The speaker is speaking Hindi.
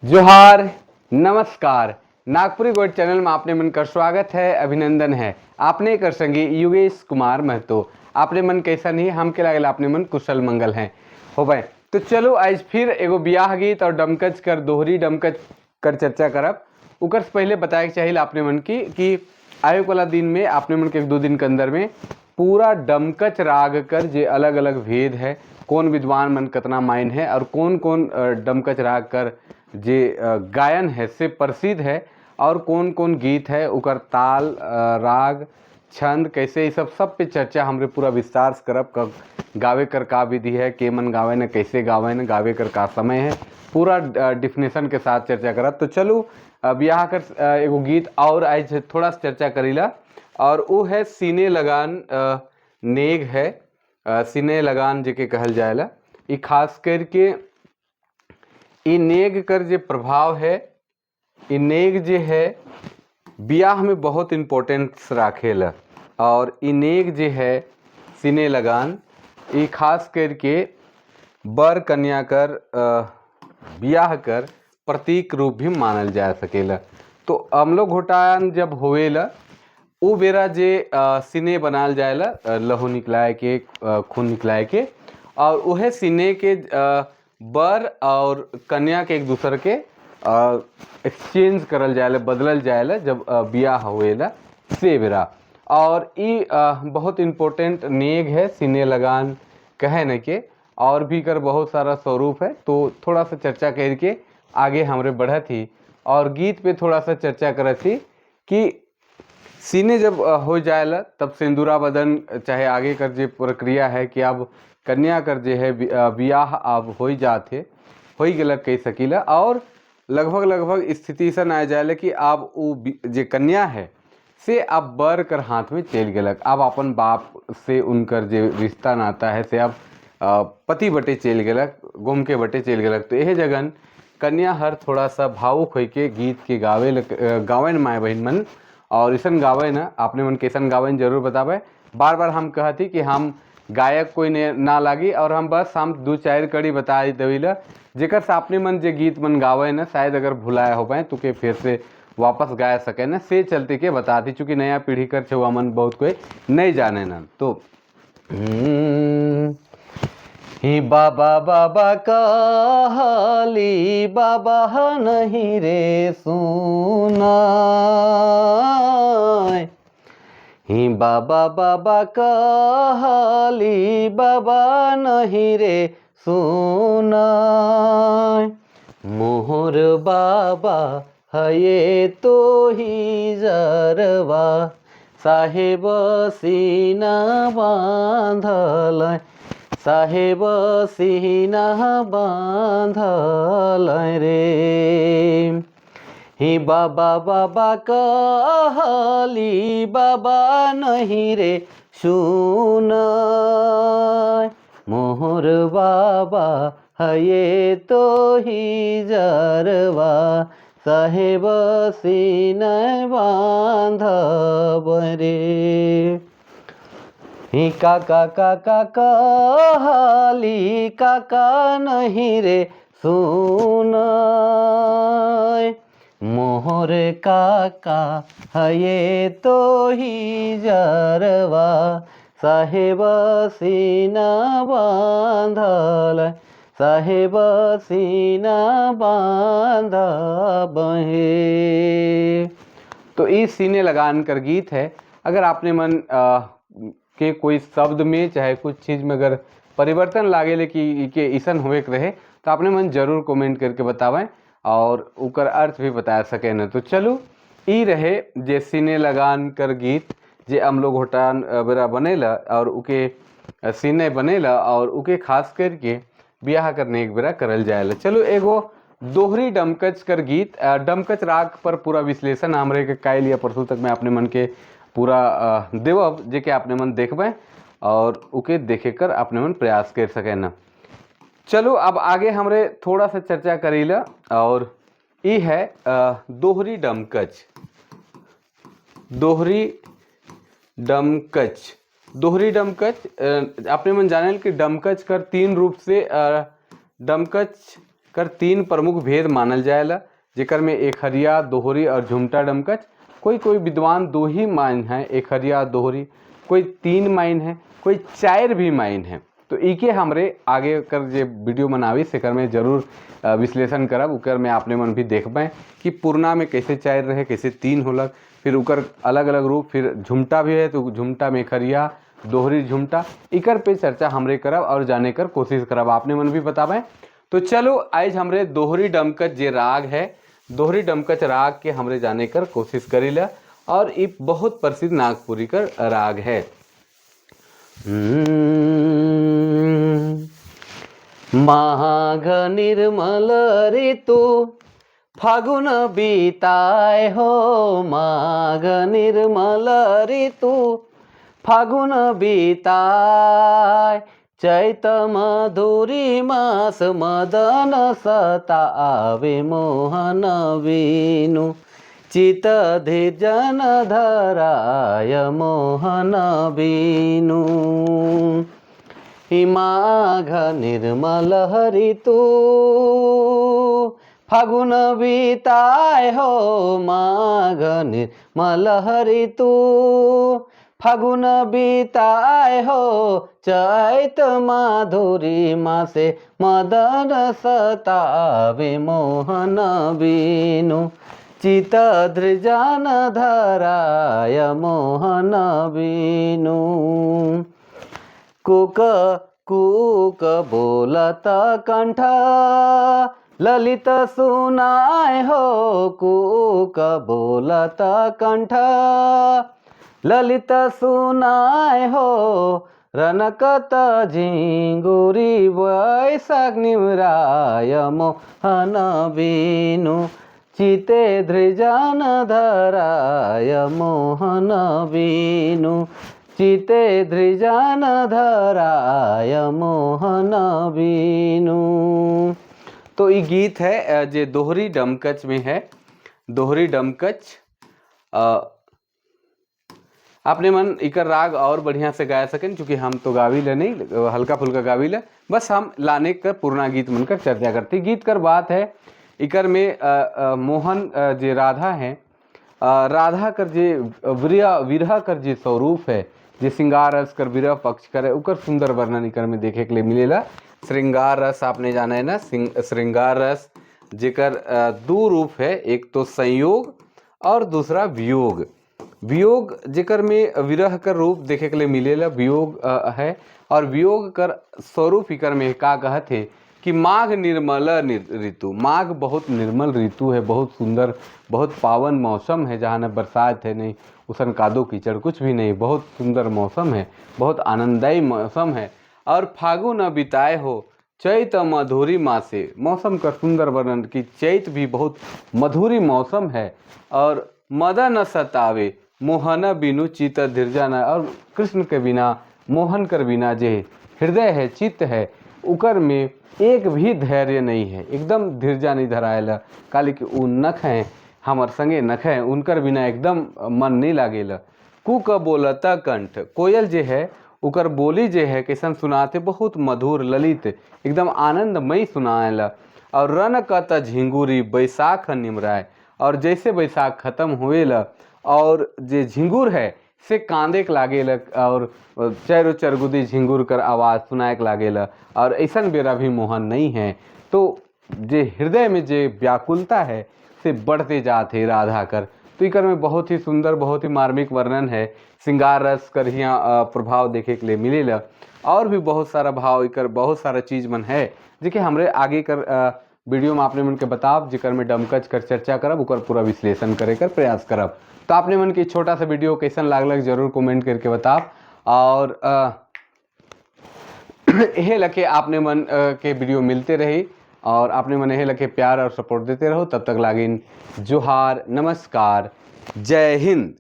जोहार, नमस्कार। नागपुरी गोल्ड चैनल में आपने मन कर स्वागत है, अभिनंदन है। आपने कर संगी योगेश कुमार महतो। आपने मन कैसा नहीं हम के लागल आपने मन कुशल मंगल हैं हो भाई। तो चलो आज फिर एगो ब्याह गीत और डमकच कर दोहरी डमकच कर चर्चा करब। उकर से पहले बताए चाहिए आपने मन की कि आए वाला दिन में आपने मन के एक दो दिन के अंदर में पूरा डमकच राग कर जे अलग अलग भेद है, कौन विद्वान मन कितना मायन है और कौन कौन डमकच राग कर जे गायन है से प्रसिद्ध है और कौन कौन गीत है उकर ताल राग छंद कैसे ये सब पे चर्चा हमरे पूरा विस्तार से करब। कब गावे कर का विधि है, के मन गावे न कैसे गावे न गावे कर का समय है, पूरा डिफिनेशन के साथ चर्चा करब। तो चलो ब्याह कर एगो गीत और आज थोड़ा सा चर्चा करीला और वो है सीने लगान नेग है। सीने लगान जेके कहल जाएला। ये खास करके इ नेग कर जे प्रभाव है, इ नेग जे है ब्याह में बहुत इम्पोर्टेंस राखेला। और इ नेग जे है सीने लगान ये खास करके बर कन्या कर ब्याह कर प्रतीक रूप भी मानल जा सकेला। तो अमलो घोटान जब होवेला उ बेरा जे सीने बनाल जाएला लहू निकलाए के खून निकलाए के, और वह सीने के बर और कन्या के एक दूसरे के एक्सचेंज करल जाएला, बदलल जाएला जब ब्याह होएला से बेरा। और ये बहुत इम्पोर्टेंट नेग है सीने लगान कहे न के, और भी कर बहुत सारा स्वरूप है। तो थोड़ा सा चर्चा करके आगे हमरे बढ़ा थी और गीत पे थोड़ा सा चर्चा करा थी कि सीने जब हो जाएला तब सिंदूरा बदन चाहे आगे कर जे प्रक्रिया है कि अब कन्या कर जे है ब्याह अब हो जाते हो गलक कह सकीला। और लगभग स्थिति सन आ जाएला कि अब वो जे कन्या है से अब बर कर हाथ में चल गलक, अब अपन बाप से उनकर जे रिश्ता नाता है से अब पति बटे चल गलक, गुम के बटे चल गलक। तो यह जगन कन्या हर थोड़ा सा भावुक हो के गीत के गावेन माए बहन मन। और ऐसा गावे ना आपने मन कैसन गावेन जरूर बतावे। बार बार हम कहती कि हम गायक कोई ना लागी और हम बस हम दो चार कड़ी बता देविला जेकर से आपने मन जे गीत मन गावे ना शायद अगर भुलाया हो पाए तो के फिर से वापस गा सके ना, से चलते के बता दी। चूँकि नया पीढ़ी कर छुआ मन बहुत कोई नहीं जाने ना। तो ही बाबा बाबा कहली बाबा नहीं रे सुना, ही बाबा बाबा कहली बाबा नहीं रे सुना, मोहर बाबा है तो ही जरवा साहेब सीना बांधल, साहेब सीना बांधल रे। ही बाबा बाबा कहली बाबा नहीं रे सुन, मोहर बाबा है तो ही जरवा साहेब सीना बांधब रे। ही काका काका कहली काका नहीं रे सुन, मोहर काका है तो ही जरवा साहेब सीना बांधल, साहेब सीना बांधब हे। तो इस सीने लगान कर गीत है। अगर आपने मन के कोई शब्द में चाहे कुछ चीज़ में अगर परिवर्तन लागे कि के ईसन हुए रहे तो आपने मन जरूर कमेंट करके बतावें और उकर अर्थ भी बता सके न। तो चलो ई रहे जे सीने लगान कर गीत जे हम लोग होटान बेरा बनेला और उके सीने बनेला और उके खास करके ब्याह करने एक बेरा करल जाएला। चलो एगो दोहरी डमकच कर गीत डमकच राग पर पूरा विश्लेषण हमरे के काल या परसों तक में अपने मन के पूरा देवब जे के अपने मन देखबे और उके देखे कर अपने मन प्रयास कर सके न। चलो अब आगे हमरे थोड़ा सा चर्चा करीला और ये है दोहरी डमकच। दोहरी डमकच दोहरी डमकच अपने मन जाने कि डमकच कर तीन रूप से डमकच कर 3 प्रमुख भेद मानल जाएला, जेकर में एकहरिया, दोहरी और झुमटा डमकच। कोई कोई विद्वान 2 ही माइन है, एकहरिया दोहरी, कोई 3 माइन है, कोई 4 भी माइन है। तो इके हमरे आगे कर जे वीडियो बनावी सेकर में जरूर विश्लेषण करब, उकर में आपने मन भी देखबें कि पूर्णा में कैसे 4 रहे, कैसे 3 होलक, फिर उकर अलग अलग रूप, फिर झुमटा भी है तो झुमटा में एकहरिया, दोहरी, झुमटा, इकर पे चर्चा हमरे करब और जाने कर कोशिश करब, आपने मन भी बताबें। तो चलो आज हमरे दोहरी डमकच जे राग है, दोहरी डमकच राग के हमरे जाने कर कोशिश करीला। और ये बहुत प्रसिद्ध नागपुरी का राग है। माघ निर्मल ऋतु फागुन बीताए हो, माघ निर्मल ऋतु फागुन बीताए, चैत मधुरी मास मदन सतावे, मोहन बीनु चित धीर्जन धराय, मोहन बीनु। माघ निर्मल ऋतु फागुन बीताए हो, माघ निर्मल ऋतु फागुन बीताए हो, चैत माधुरी मासे मदन सतावे, मोहन बीनु चित धृजन धराय, मोहन बीनु। कुक कुक बोलत कंठ ललित सुनाए हो, कुक बोलत कंठ ललित सुनाए हो, रनकत झिंगुरी वैशाख निवराय, मोहन बीनु चिते धृजन धराय, मोहन बीनु चिते धृजन धराय, मोहन बीनु। तो ये गीत है जे दोहरी डमकच में है। दोहरी डमकच आपने मन इकर राग और बढ़िया से गा सकें, क्योंकि हम तो गाविले नहीं, हल्का फुल्का गाविले, बस हम लाने कर पूर्णा गीत मनकर चर्चा करते। गीत कर बात है इकर में मोहन जे राधा है, राधा कर जे विरह कर जे स्वरूप है, जे श्रृंगार रस कर विरह पक्ष कर है, उकर सुंदर वर्णन इकर में देखे के लिए मिलेला। श्रृंगार रस आपने जाना है ना, श्रृंगार रस जेकर 2 रूप है, एक तो संयोग और दूसरा वियोग। वियोग जेकर में विरह कर रूप देखे के लिए मिलेला, वियोग है। और वियोग कर स्वरूप इकर में का कहते कि माघ निर्मल ऋतु, माघ बहुत निर्मल ऋतु है, बहुत सुंदर, बहुत पावन मौसम है, जहाँ न बरसात है नहीं, उसन कादो कीचड़ कुछ भी नहीं, बहुत सुंदर मौसम है, बहुत आनंददायी मौसम है। और फागुन बिताए हो, चैत मधुरी मासे, मौसम का सुंदर वर्णन कि चैत भी बहुत मधुरी मौसम है। और मदन सतावे, मोहन बिनु चित धीर्जन, और कृष्ण के बिना, मोहन कर बिना जे हृदय है, चित्त है, उकर में एक भी धैर्य नहीं है, एकदम धीर्जा नहीं धराएला। काली कि उ नख हैं, हमर संगे नख हैं, उनकर बिना एकदम मन नहीं लागेला। कुक बोलता कंठ, कोयल जे है उकर बोली जे है कैसन सुनाते, बहुत मधुर ललित, एकदम आनंदमयी सुनाएला। और रन कत झिंगुरी बैसाख निमराय, और जैसे बैसाख खत्म हुएला और जे झिंगुर है से कांदे के लागेला, और चैरो चरगुदी झिंगुर कर आवाज़ सुनाए के लागेला। और ऐसन बेरा भी मोहन नहीं है, तो जे हृदय में जे व्याकुलता है से बढ़ते जाते राधा कर। तो इकर में बहुत ही सुंदर, बहुत ही मार्मिक वर्णन है, श्रृंगार रस कर यहाँ प्रभाव देखे के लिए मिलेला। और भी बहुत सारा भाव इकर, बहुत सारा चीज़ मन है जेके हमरे आगे कर वीडियो में आपने मन के बताब, जेकर में डमकच कर चर्चा करब, उकर पूरा विश्लेषण करे कर प्रयास करब। तो आपने मन की छोटा सा वीडियो कैसन लागलक जरूर कमेंट करके बताब। और यह लगे आपने मन के वीडियो मिलते रही, और आपने मन यह लगे प्यार और सपोर्ट देते रहो। तब तक लागिन जोहार, नमस्कार, जय हिंद।